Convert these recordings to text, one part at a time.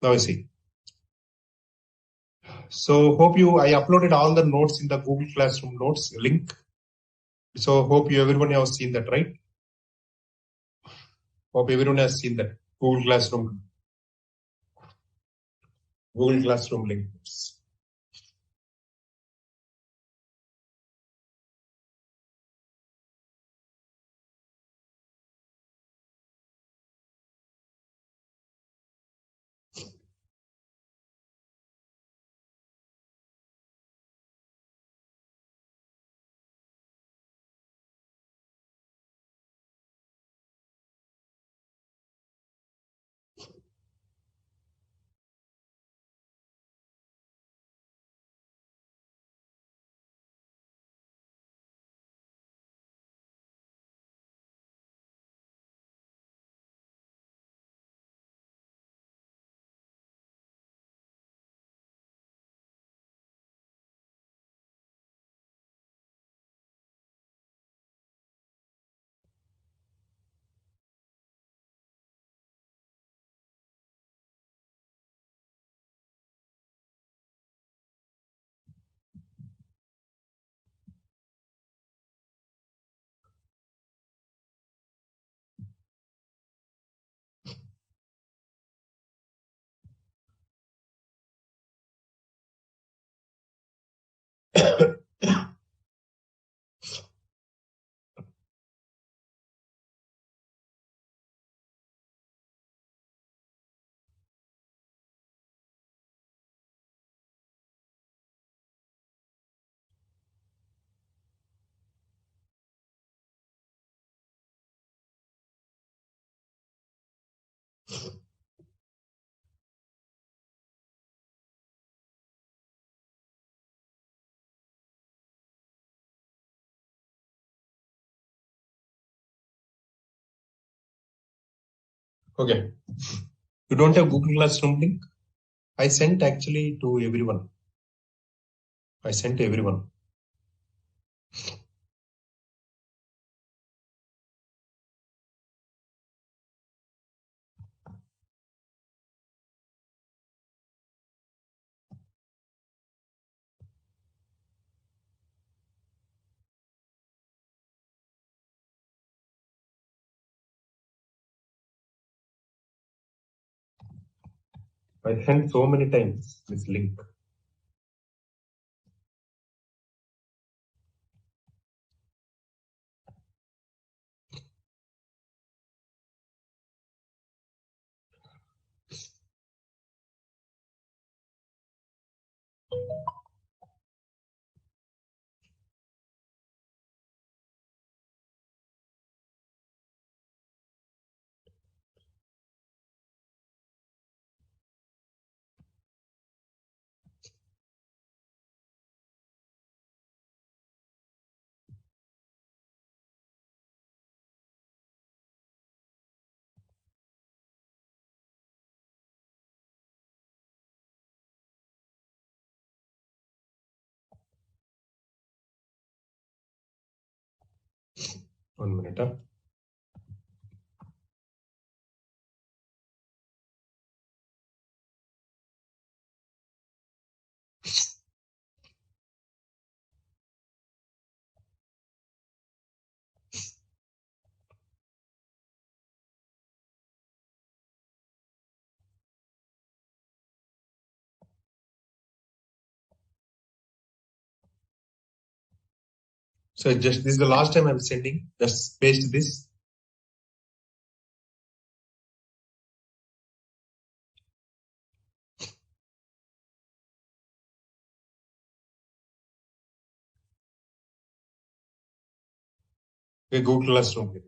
Now you see. So I uploaded all the notes in the Google Classroom notes link. So hope everyone has seen that, right? Hope everyone has seen that Google Classroom link. Okay. You don't have Google Classroom link? I sent actually to everyone. I sent to everyone. I sent so many times this link. One minute. So just this is the last time I'm sending. Just paste this. Okay, Google Classroom.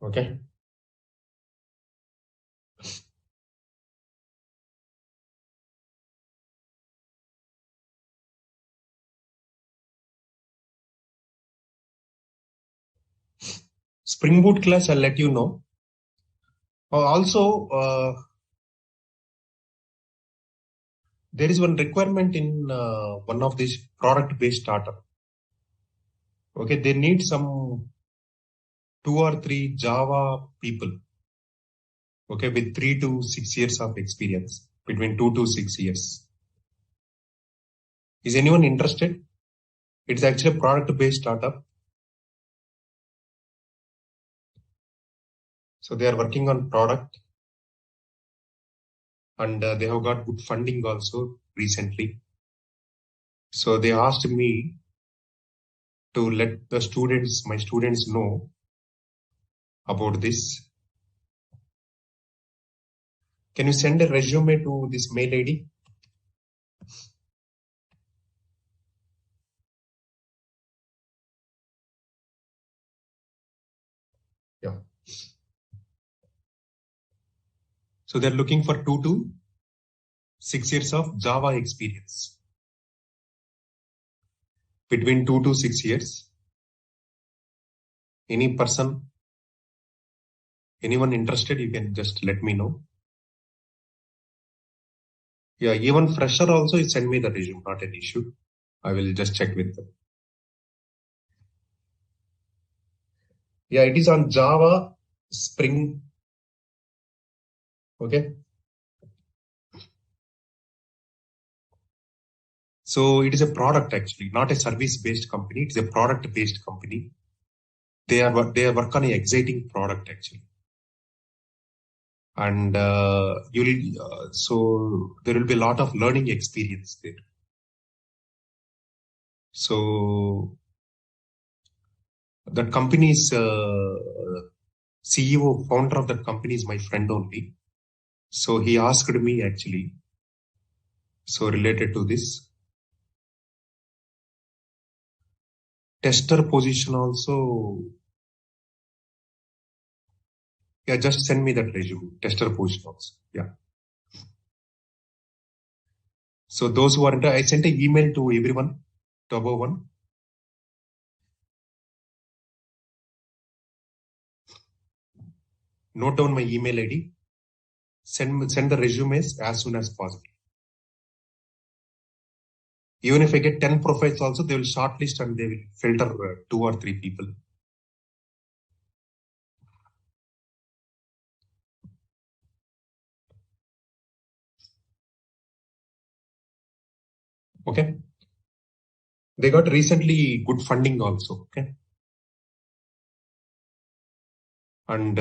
Okay. Spring Boot class, I'll let you know. Also, There is one requirement in one of these product-based startup. Okay, they need some 2 or 3 Java people. Okay, with 3 to 6 years of experience, between 2 to 6 years. Is anyone interested? It's actually a product-based startup. So they are working on product, and they have got good funding also recently. So they asked me to let the students, my students, know about this. Can you send a resume to this mail ID? Yeah. So they're looking for 2 to 6 years of Java experience. Between 2 to 6 years. Any person, anyone interested, you can just let me know. Yeah, even fresher also, you send me the resume, not an issue. I will just check with them. Yeah, it is on Java, Spring. Okay. So it is a product actually, not a service-based company. It's a product-based company. They work on an exciting product actually. And so there will be a lot of learning experience there. So that company's CEO, founder of that company is my friend only. So he asked me actually, so related to this. Tester position also, yeah, just send me that resume, tester position also, yeah. So those who are, I sent an email to everyone, to above one. Note down my email ID. Send the resumes as soon as possible. Even if I get 10 profiles also, they will shortlist and they will filter 2 or 3 people. Okay. They got recently good funding also. Okay. And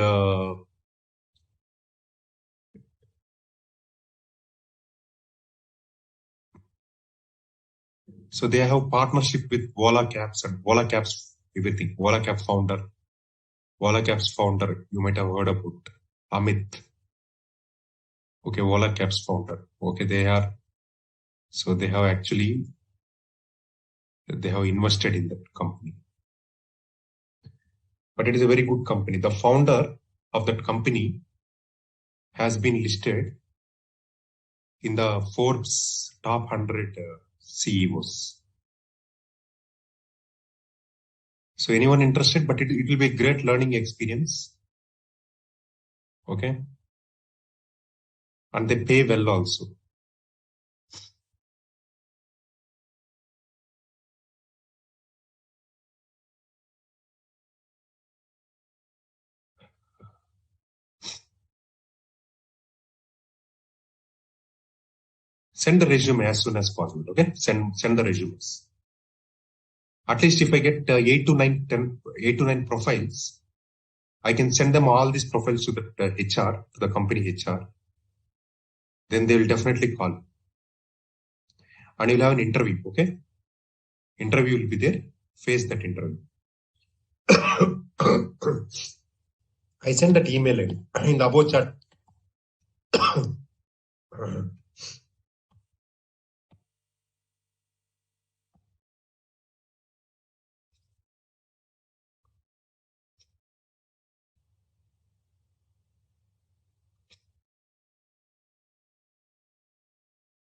so they have partnership with Vola Caps and Vola Caps, everything. Vola Cap founder. Vola Caps founder, you might have heard about Amit. Okay, Vola Caps founder. Okay, they have invested in that company. But it is a very good company. The founder of that company has been listed in the Forbes top 100 CEOs. So anyone interested, but it will be a great learning experience. Okay. And they pay well also. Send the resume as soon as possible. Okay. Send the resumes. At least if I get 8 to 9 profiles, I can send them all these profiles to the HR, to the company HR. Then they will definitely call. And you'll have an interview. Okay. Interview will be there. Face that interview. I sent that email in the above chat.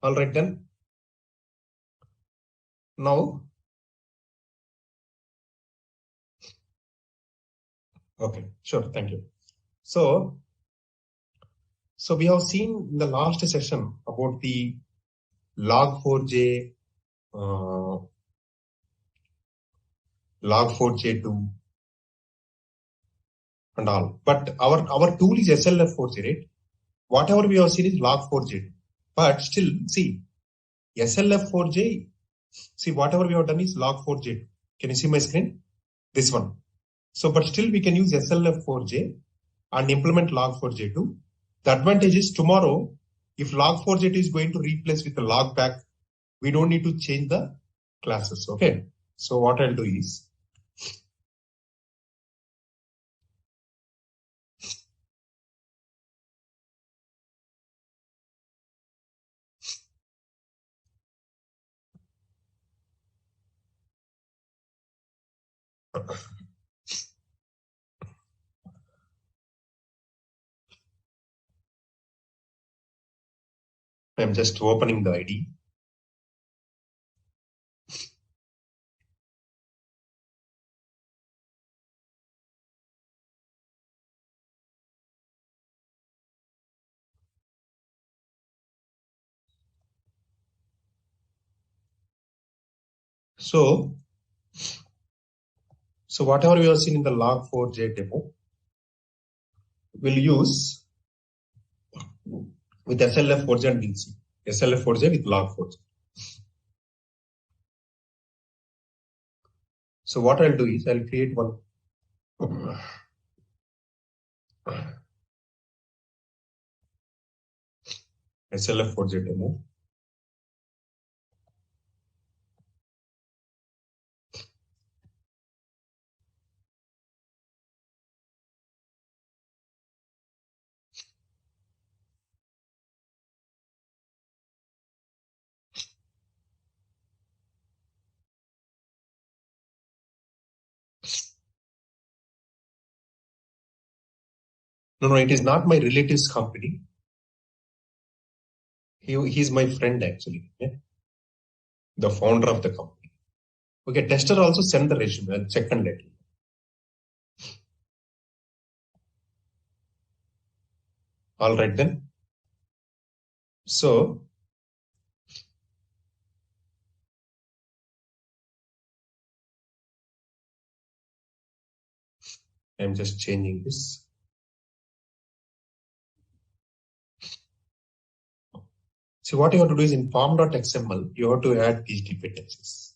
All right then. Now, okay, sure, thank you. So we have seen in the last session about the log4j, log4j2 and all. But our tool is SLF4j, right? Whatever we have seen is log4j2. But still, see, SLF4j, see, whatever we have done is log4j2. Can you see my screen? This one. So, but still we can use SLF4j and implement log4j2. The advantage is tomorrow, if log4j2 is going to replace with the logback, we don't need to change the classes. Okay. So what I'll do is, I'm just opening the ID. So whatever we have seen in the log4j demo, we'll use with SLF4j and DC. SLF4j with log4j. So what I'll do is I'll create one SLF4j demo. No, it is not my relative's company. He's my friend actually. Yeah? The founder of the company. Okay, tester also send the resume. I'll check and let you. All right then. So I'm just changing this. See, what you have to do is in form.xml, you have to add these dependencies.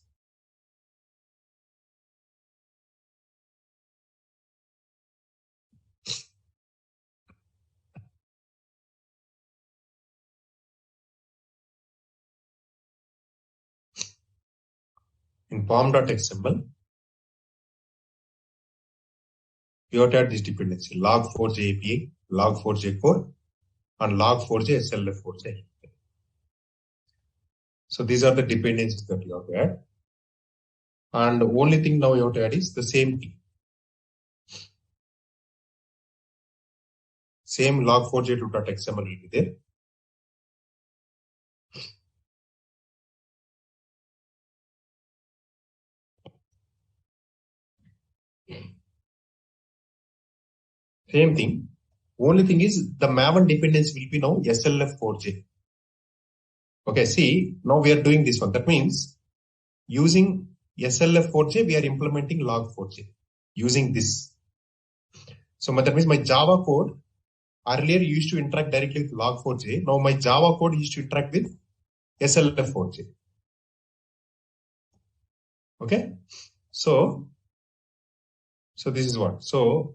In form.xml, you have to add this dependency, log4j API, log4j core, and log4j SLF4j. So these are the dependencies that you have to add. And the only thing now you have to add is the same thing. Same log4j2.xml will be there. Same thing. Only thing is the Maven dependency will be now SLF4j. Okay, see, now we are doing this one. That means using SLF4j, we are implementing log4j using this. So that means my Java code earlier used to interact directly with log4j. Now my Java code used to interact with SLF4j. Okay, so this is what. So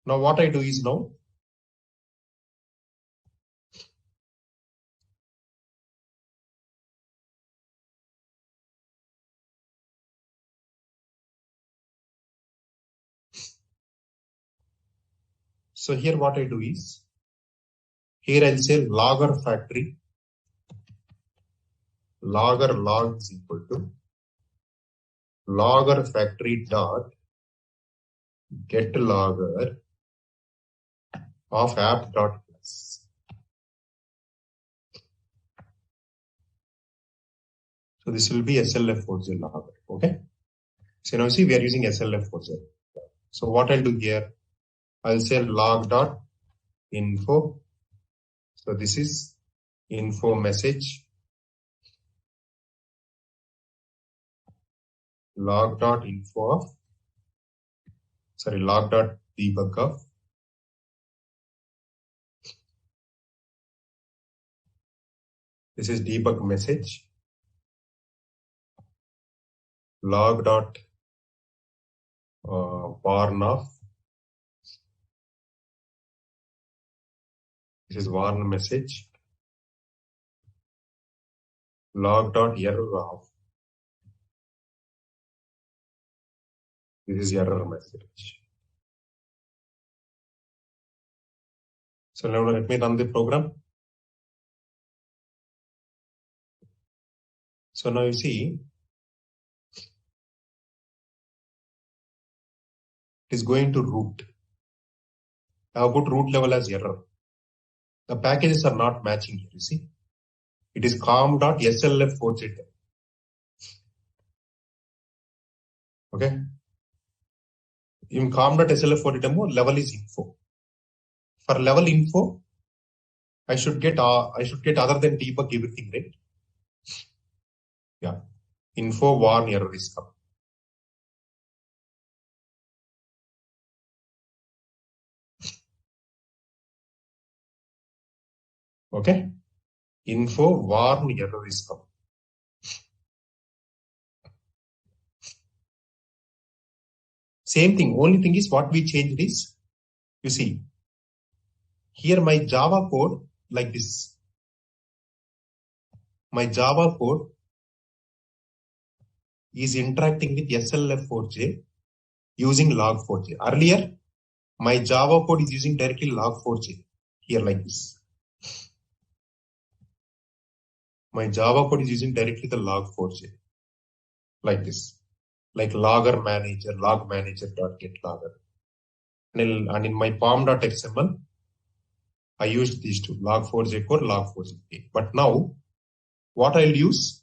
now what I do is now here what I do is here I'll say logger factory. Logger log is equal to logger factory dot get logger of app dot class. So this will be SLF4j logger. Okay. So now see we are using SLF4j. So what I'll do here, I'll say log dot info So this is info message log.info of, sorry, log.debug of this is debug message log.warn of, this is warn message log.error of, this is error message. So now let me run the program. So now you see it is going to root. I have put root level as error. The packages are not matching here, you see. It is com.slf4j. Okay. In com.slf4j level is info. For level info, I should get other than debug everything, right? Yeah. Info warn error is come. Okay. Info warn error is come. Same thing. Only thing is what we changed is, you see, here my Java code like this. My Java code is interacting with SLF4j using log4j. Earlier, my Java code is using directly log4j here like this. My Java code is using directly the log4j like this, like logger manager, log manager dot get logger. And in my pom.xml, I used these two, log4j core, log4j. But now, what I'll use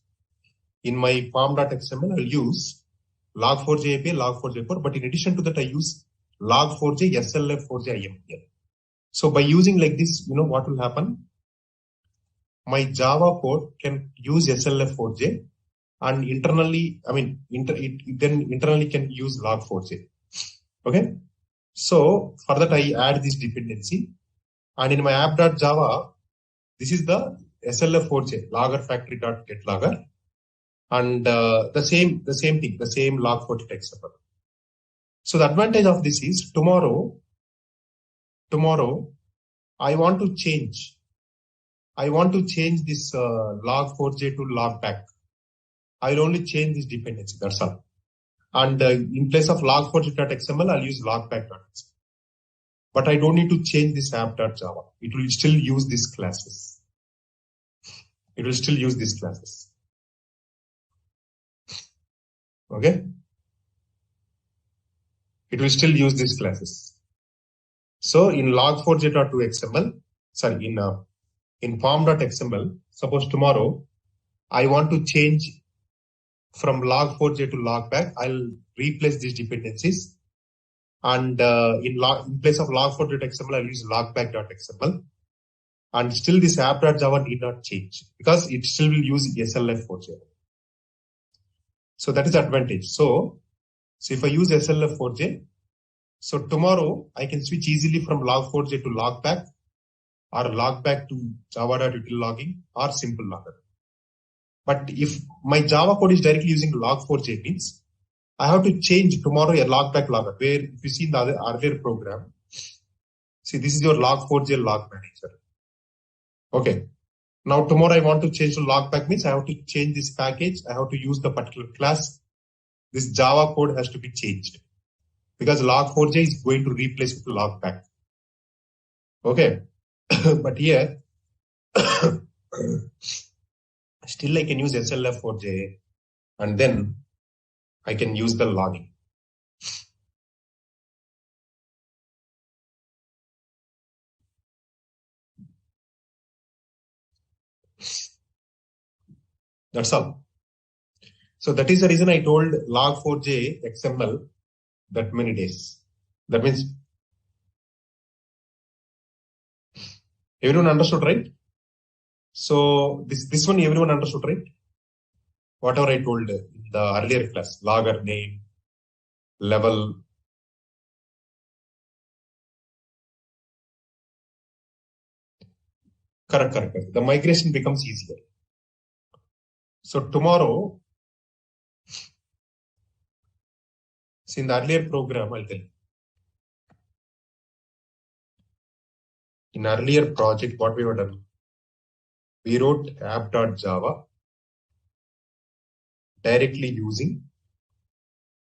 in my pom.xml, I'll use log4j API, log4j core. But in addition to that, I use log4j SLF4j IM here. So by using like this, you know what will happen? My Java code can use SLF4j and internally, I mean, it then internally can use log4j. Okay. So for that, I add this dependency. And in my app.java, this is the SLF4j, logger factory.get logger. And the same thing, the same log4j text support. So the advantage of this is tomorrow, I want to change this log4j to logback. I'll only change this dependency, that's all. And in place of log4j.xml, I'll use logback.xml. But I don't need to change this app.java. It will still use these classes. Okay. It will still use these classes. So in log4j.xml, sorry, in pom.xml, suppose tomorrow I want to change from log4j to logback, I'll replace these dependencies. And in place of log4j.xml, I'll use logback.xml. And still this app.java need not change because it still will use SLF4j. So that is the advantage. So if I use SLF4j, so tomorrow I can switch easily from log4j to logback or logback to java.util logging or simple logger. But if my Java code is directly using log4j, means I have to change tomorrow a logback logger, where if you see in the earlier program, see this is your log4j log manager. Okay. Now tomorrow I want to change to logback, means I have to change this package. I have to use the particular class. This Java code has to be changed because log4j is going to replace with logback. Okay. But here, still I can use SLF4j and then I can use the logging. That's all. So that is the reason I told log4j XML that many days. That means Everyone understood, right? So this one everyone understood, right? Whatever I told in the earlier class, logger name, level. Correct. The migration becomes easier. So tomorrow, see in the earlier program, I'll tell you. In earlier project, what we were done, we wrote app.java directly using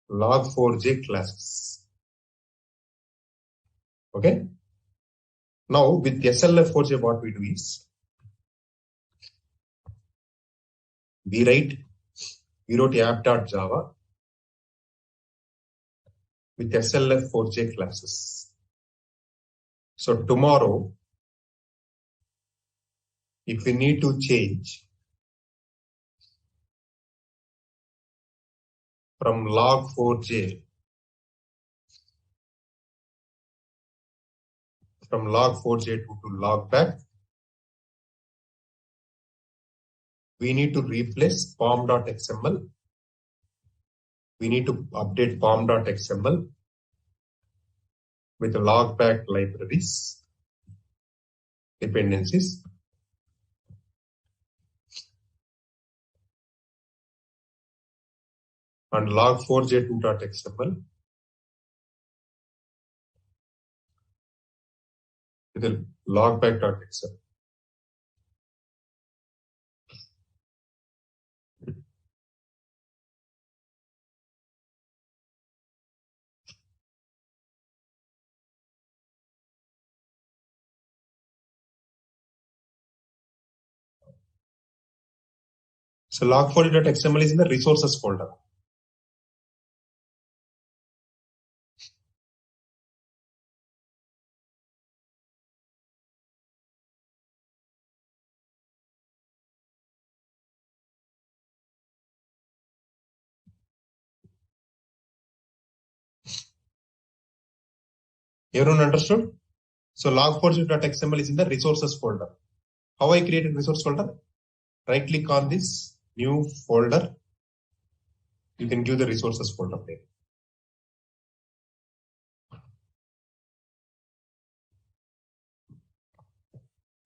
log4j classes. Okay. Now with SLF4j, what we do is we wrote app.java with SLF4j classes. So tomorrow, if we need to change from log4j to logback, we need to replace pom.xml. We need to update pom.xml with the logback libraries dependencies. And log4j2.xml with the logback.xml. So log4j.xml is in the resources folder. Everyone understood? So log4j.xml is in the resources folder. How I created resource folder? Right click on this new folder. You can give the resources folder there.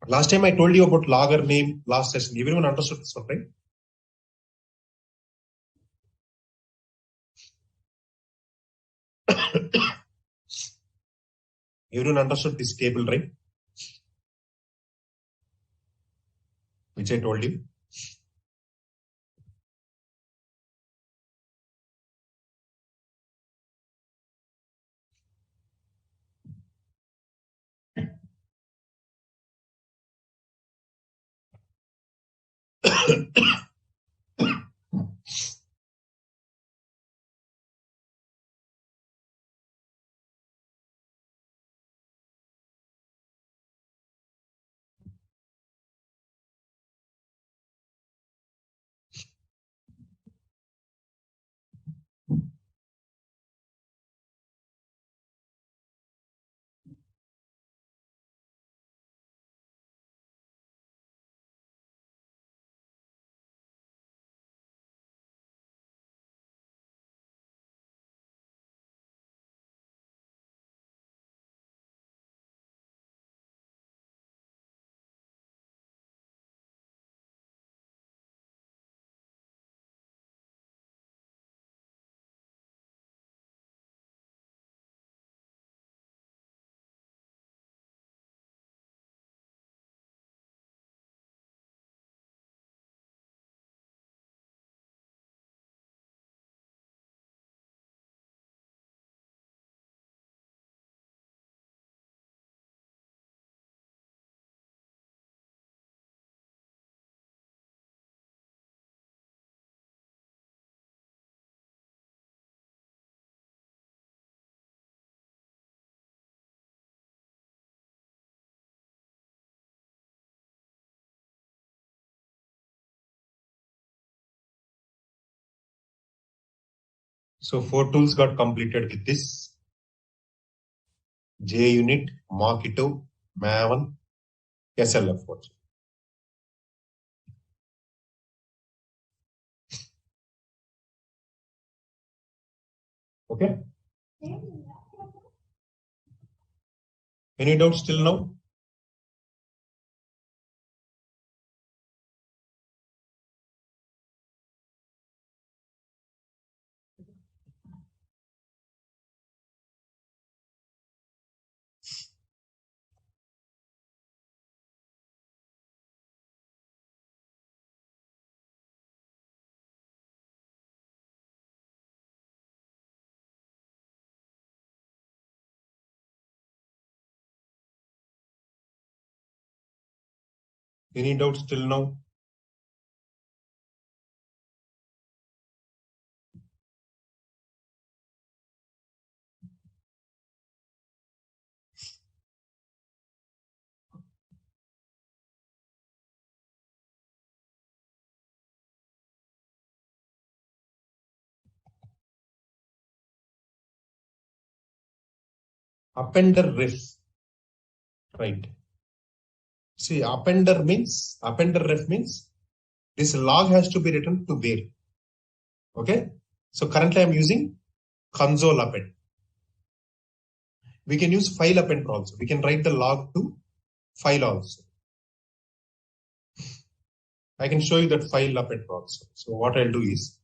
Last time I told you about logger name last session. Everyone understood this one, right? Everyone understood this table, right? Which I told you. So 4 tools got completed with this. JUnit, Mockito, Maven, SLF4J. Okay. Any doubts till now? Any doubts till now? Appender ref, right? See, appender ref means this log has to be written to there. Okay. So currently I'm using console append. We can use file append also. We can write the log to file also. I can show you that file append also. So what I'll do is,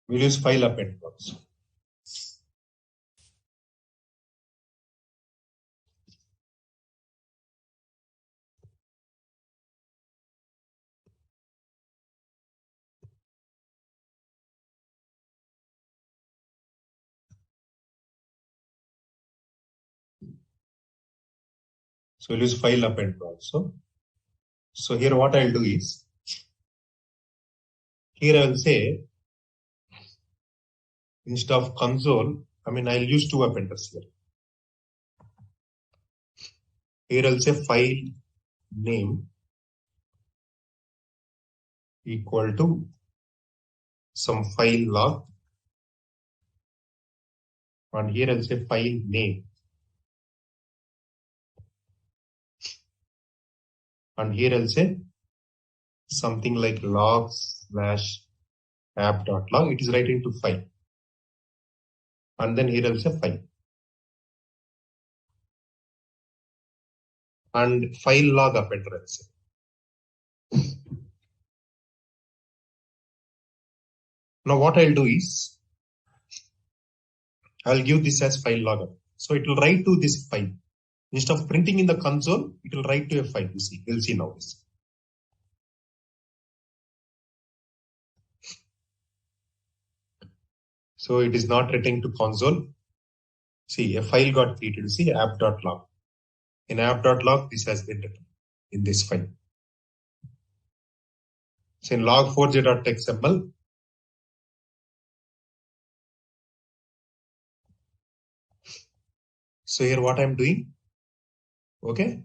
we'll use file append also. So we'll use file append also. So here what I'll do is, here I'll say, instead of console, I'll use two appenders here. Here I'll say file name equal to some file log. And here I'll say file name. And here I'll say something like log/app.log. It is writing to file. And then here I'll say file. And file log appender I'll say. Now what I'll do is, I'll give this as file log. So it will write to this file. Instead of printing in the console, it will write to a file. You see, we'll see now this. So it is not writing to console. See, a file got created. You see, app.log. In app.log, this has been written in this file. So in log4j.xml, so here what I'm doing, okay,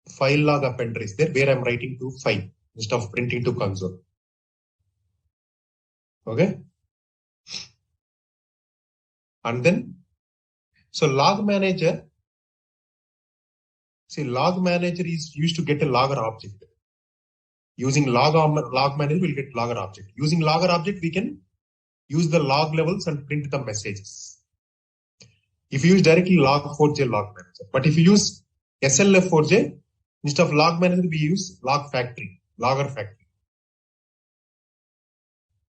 file log appender is there where I'm writing to file instead of printing to console. Okay. And then, so log manager, see, log manager is used to get a logger object. Using log manager, we'll get logger object. Using logger object, we can use the log levels and print the messages. If you use directly log4j log manager, but if you use SLF4j, instead of log manager, we use logger factory.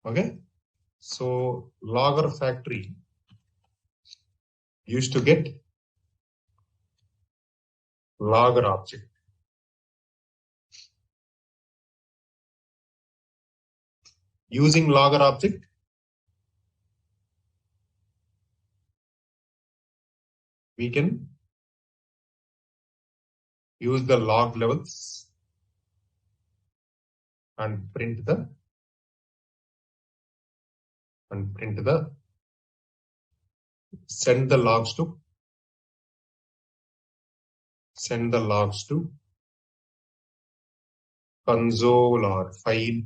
Okay. So logger factory used to get logger object. Using logger object, we can use the log levels and print the send the logs to console or file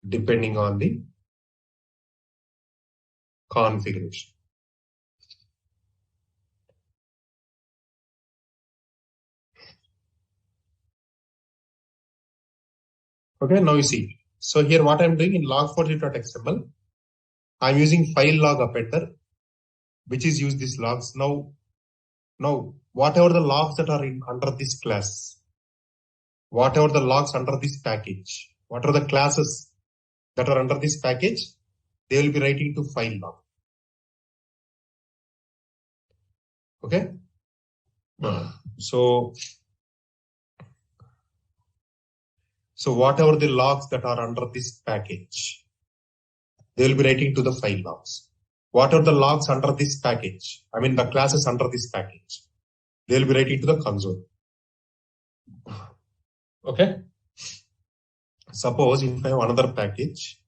depending on the configuration. Okay, now you see. So here what I'm doing in log4j.xml, I'm using file log appender, which is use these logs. Now whatever the logs that are under this class, whatever the logs under this package, what are the classes that are under this package, they will be writing to file log. Okay. So whatever the logs that are under this package, they will be writing to the file logs. What are the logs under this package? I mean the classes under this package, they will be writing to the console. Okay. Suppose if I have another package,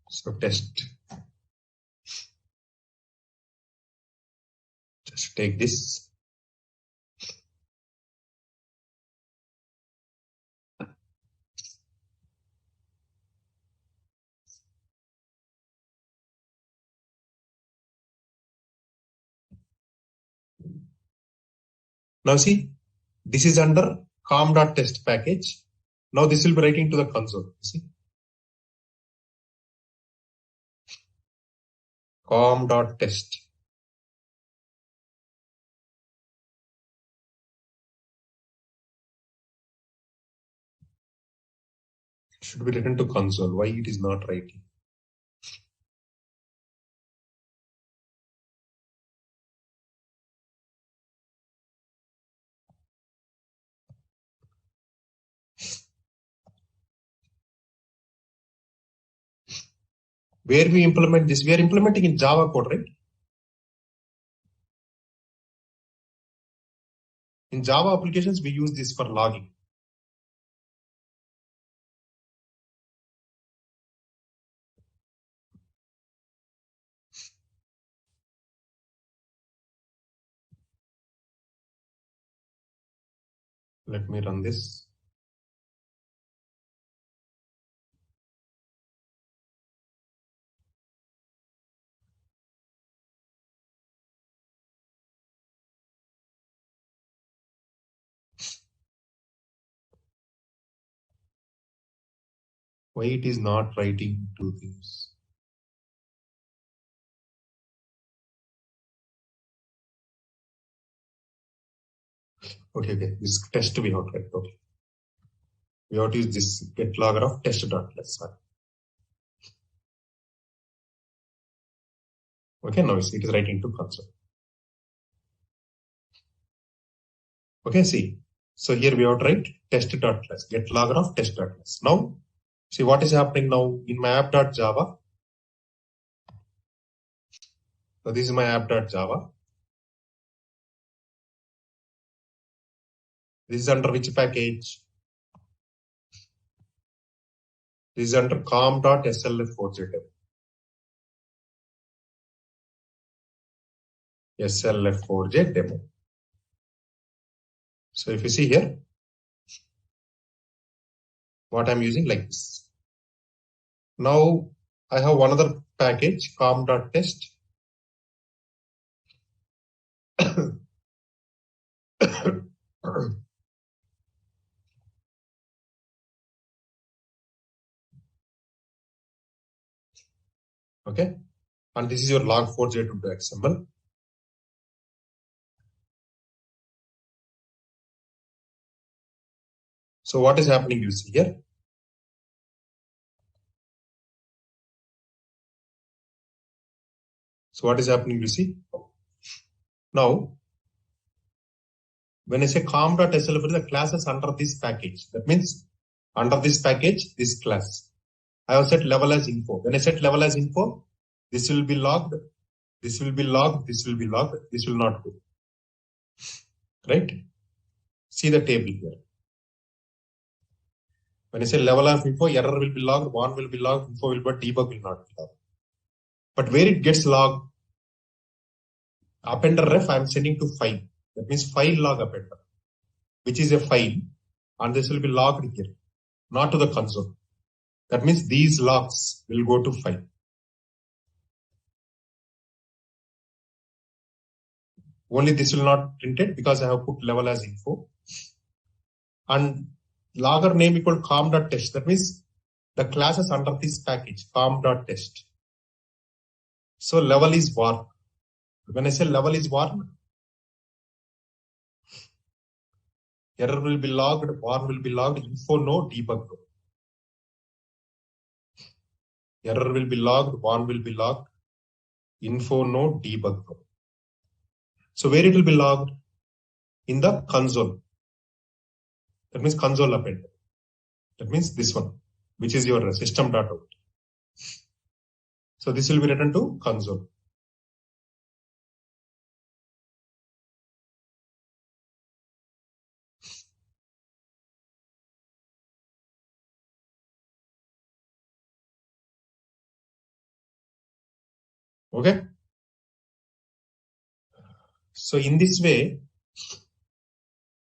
so test, just take this. Now see, this is under com.test package. Now this will be writing to the console. You see, com.test. Should be written to console. Why it is not writing? Where we implement this? We are implementing in Java code, right? In Java applications, we use this for logging. Let me run this. Why it is not writing to this? Okay, this test we have to write. Okay. We have to use this get logger of test.class. Okay, now it is writing to console. Okay, see. So here we have to write test.class, get logger of test.class. Now, see what is happening now in my app.java. So this is my app.java. This is under which package? This is under com.slf4j demo. slf4j demo. So if you see here, what I'm using like this. Now I have one other package, com.test. Okay, and this is your log4j.xml. So what is happening you see here? So what is happening you see? Now, when I say com.slf, the classes under this package. That means under this package, this class. I have set level as info. When I set level as info, this will be logged, this will be logged, this will be logged, this will not go. Right? See the table here. When I say level of info, error will be logged, one will be logged, info will be, but debug will not be logged. But where it gets logged, appender ref I am sending to file. That means file log appender, which is a file, and this will be logged here, not to the console. That means these logs will go to file. Only this will not printed because I have put level as info. And logger name equal com.test. That means the classes under this package, com.test. So level is warn. When I say level is warn, error will be logged, warn will be logged, info no, debug no. Error will be logged, warn will be logged, info no, debug no. So where it will be logged? In the console. That means console append. That means this one, which is your system.out. So this will be written to console. Okay. So in this way,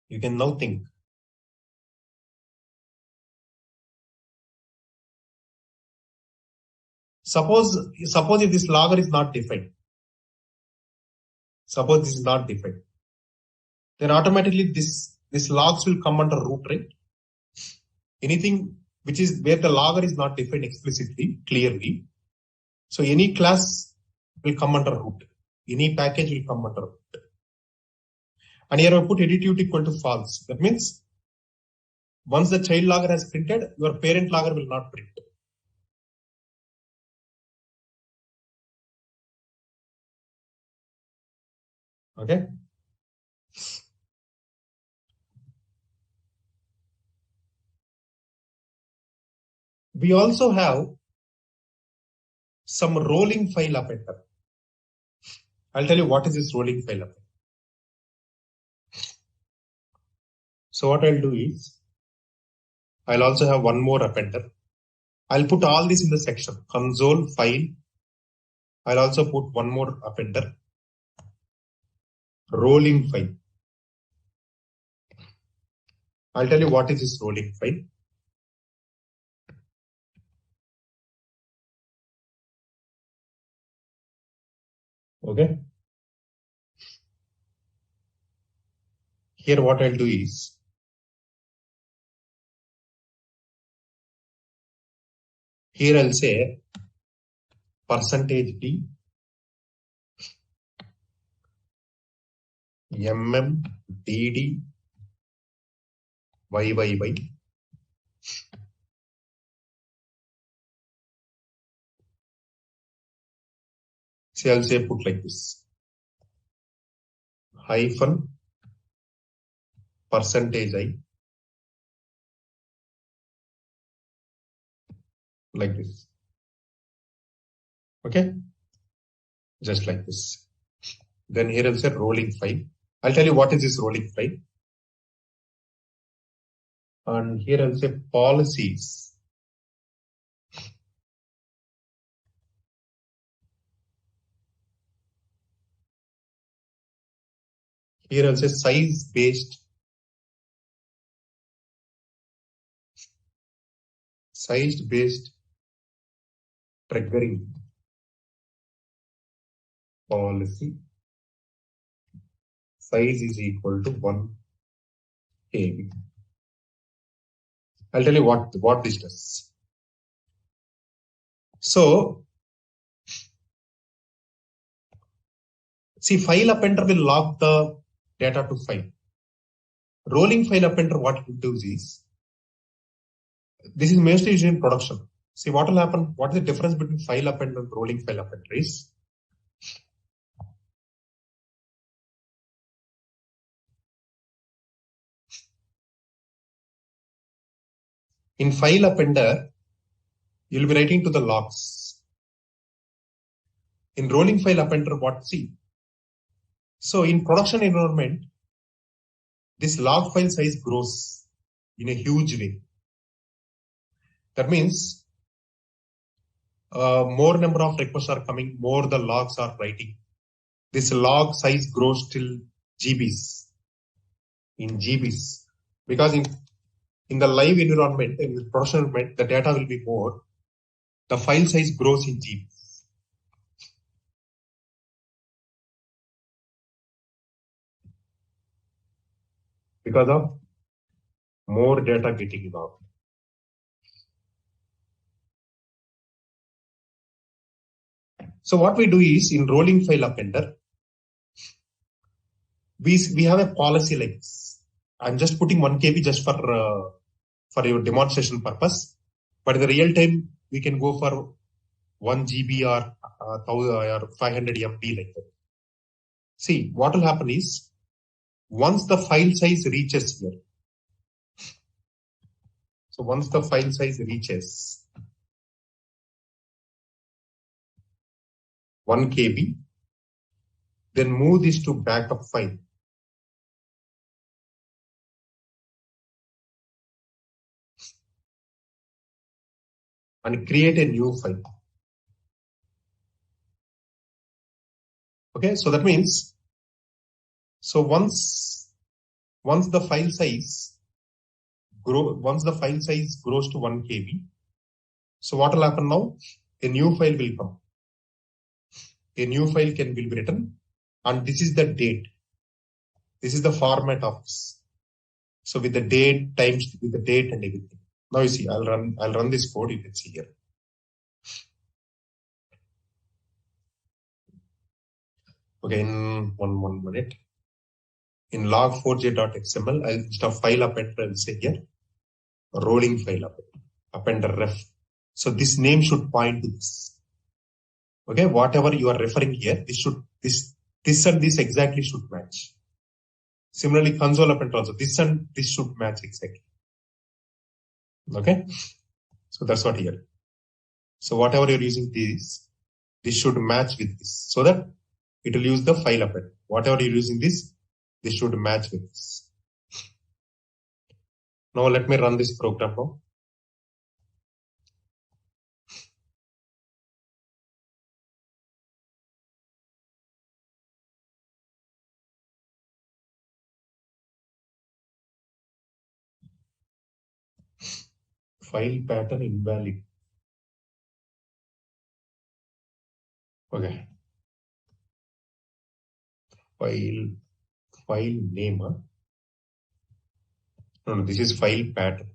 you can now think. Suppose if this logger is not defined. Suppose this is not defined. Then automatically this logs will come under root, right? Anything which is where the logger is not defined explicitly, clearly. So any class will come under root. Any package will come under root. And here I put additive equal to false. That means once the child logger has printed, your parent logger will not print. Okay. We also have some rolling file appender. I'll tell you what is this rolling file appender. So what I'll do is, I'll also have one more appender. I'll put all this in the section, console, file. I'll also put one more appender, rolling file. I'll tell you what is this rolling file. Okay. Here what I'll do is, here I'll say %d dd yyyy. See, I'll say put like this. Hyphen %i. Like this. Okay. Just like this. Then here I'll say rolling file. I'll tell you what is this rolling file. And here I'll say policies. Here I'll say size based triggering policy. Size is equal to 1 KB. I'll tell you what this does. So, see, file appender will log the data to file. Rolling file appender, what it does is, this is mostly used in production. See, what will happen? What is the difference between file appender and rolling file appender is? In file appender, you'll be writing to the logs. In rolling file appender, what see? So in production environment, this log file size grows in a huge way. That means more number of requests are coming, more the logs are writing. this log size grows till GBs, in GBs, because in the live environment, in the production environment, the data will be more. The file size grows in GBs. Because of more data getting involved. So what we do is in rolling file appender, we have a policy like this. I'm just putting 1 KB just for your demonstration purpose, but in the real time we can go for 1 GB or 500 MB like that. See, what will happen is once the file size reaches here, so once the file size reaches 1 KB, then move this to backup file. And create a new file. Okay, so that means, so once the file size grows to 1 KB, so what will happen now? A new file will come. A new file will be written, and this is the date. This is the format of this. So with the date times with the date and everything. Now you see, I'll run this code. You can see here. Okay, in one minute. In log4j.xml, I'll instead of file appender, I'll say here rolling file appender ref. So this name should point to this. Okay, whatever you are referring here, this and this exactly should match. Similarly, console appender also, this and this should match exactly. Okay, so that's what here. So whatever you're using this should match with this, so that it will use the file appender. Whatever you're using this should match with this. Now let me run this program now. File pattern invalid. Okay. File name. No, this is file pattern.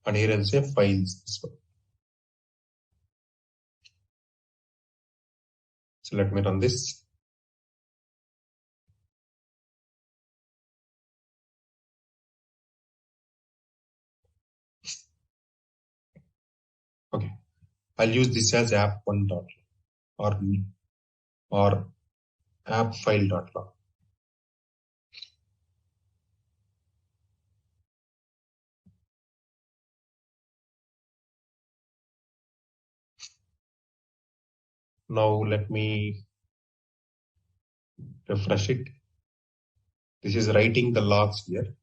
And here I'll say files. So let me run this. Okay, I'll use this as app1.log or app file.log. Now let me refresh it. This is writing the logs here.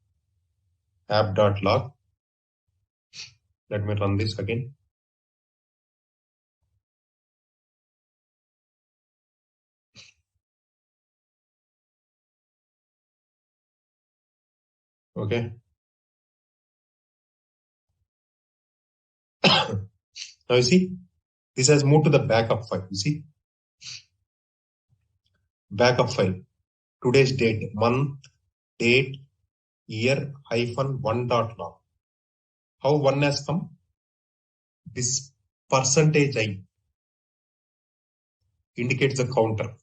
App.log. Let me run this again. Okay. Now you see, this has moved to the backup file. You see, backup file. Today's date, month, date, year, -1.log. How 1 has come? This %i indicates the counter.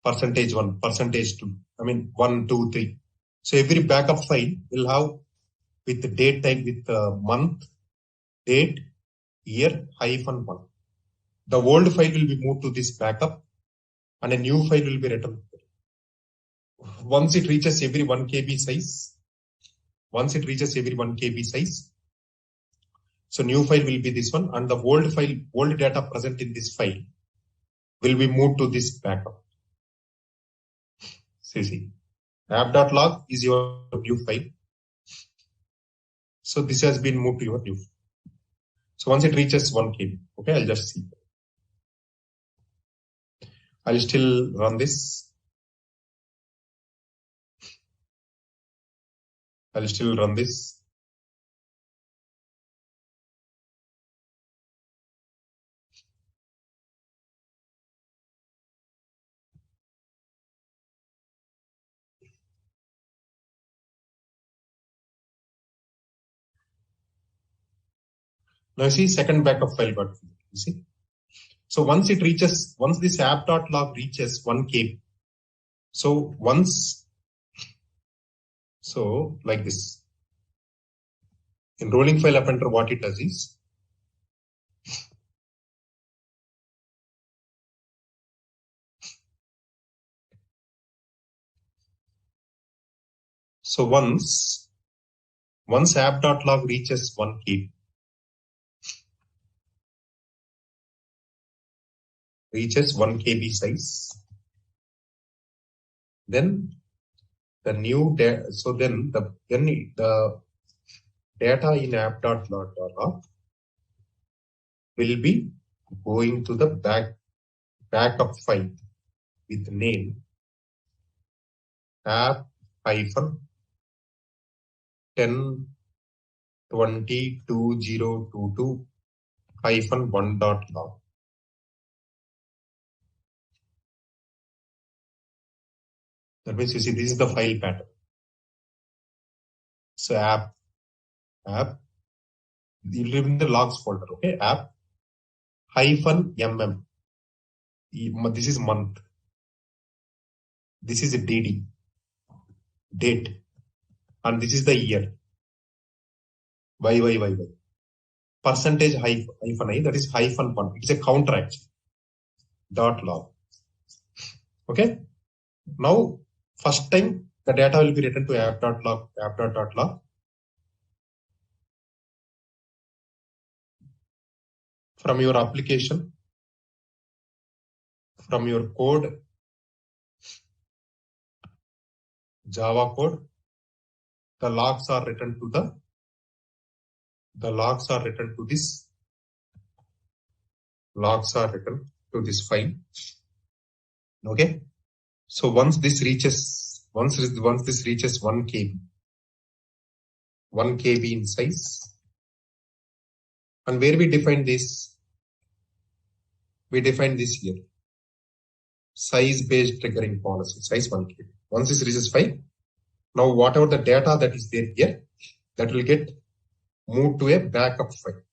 %1, %2. I mean 1, 2, 3. So every backup file will have with the date type with the month, date, year, -1. The old file will be moved to this backup and a new file will be written. Once it reaches every 1 KB size, so new file will be this one, and the old data present in this file will be moved to this backup. See, app.log is your new file. So this has been moved to your new. So once it reaches 1 KB, okay, I'll just see. I'll still run this. I'll still run this. Now you see second backup file got filled. You see. So once this app.log reaches 1 KB. So like this. In rolling file appender, what it does is, so once app.log reaches 1 KB, size, then the new data, so then the data in app.log will be going to the backup file with the name app -10 20 2022 -1.log. That means you see this is the file pattern. So app, you live in the logs folder, okay? App -mm. This is month. This is a DD, date, and this is the year. Y. Percentage hyphen I, that is -1. It's a counter actually. .log. Okay. Now, first time the data will be written to app.log. From your application, from your code, Java code, the logs are written to this. Logs are written to this file. Okay. So once this reaches 1 KB, 1 KB in size, and where we define this? We define this here. Size-based triggering policy, size 1 KB. Once this reaches 5, now whatever the data that is there here, that will get moved to a backup file.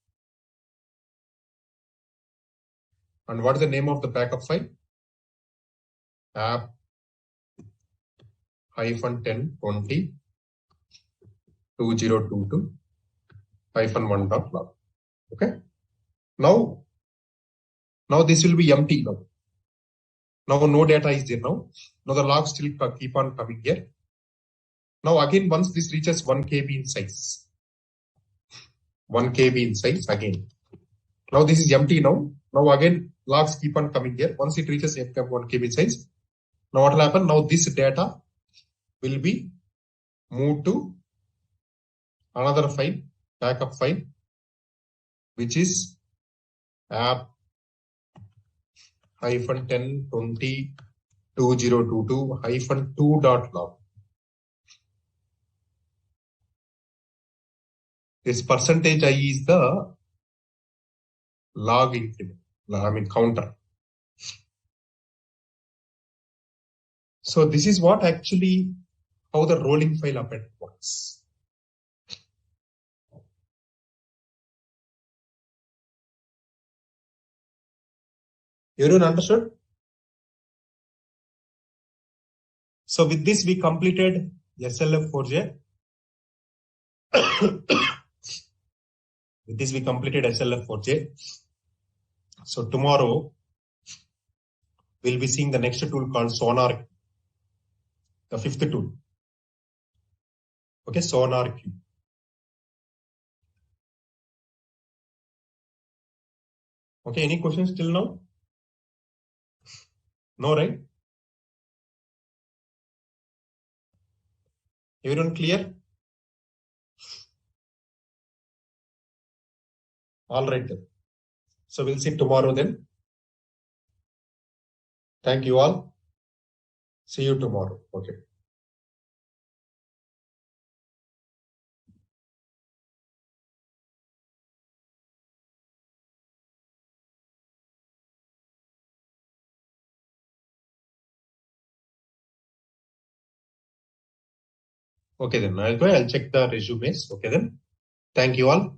And what is the name of the backup file? App -10 20 2022 -1.log. Okay. Now this will be empty now. Now no data is there now. Now the logs still keep on coming here. Now again, once this reaches 1 KB in size, 1 KB in size again. Now this is empty now. Now again, logs keep on coming here. Once it reaches 1 KB in size, now what will happen? Now this data will be moved to another file, backup file, which is app -10 20 2022 -2.log. This percentage I is the log increment, counter. So this is what actually how the rolling file append works. Everyone understood? So with this, we completed SLF4J. With this, we completed SLF4J. So tomorrow, we'll be seeing the next tool called Sonar, the 5th tool. Okay, Sonar Q. Okay, any questions till now? No, right? Everyone clear? All right then. So we'll see tomorrow then. Thank you all. See you tomorrow. Okay. Okay then. I'll check the resumes. Okay then. Thank you all.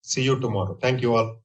See you tomorrow. Thank you all.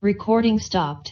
Recording stopped.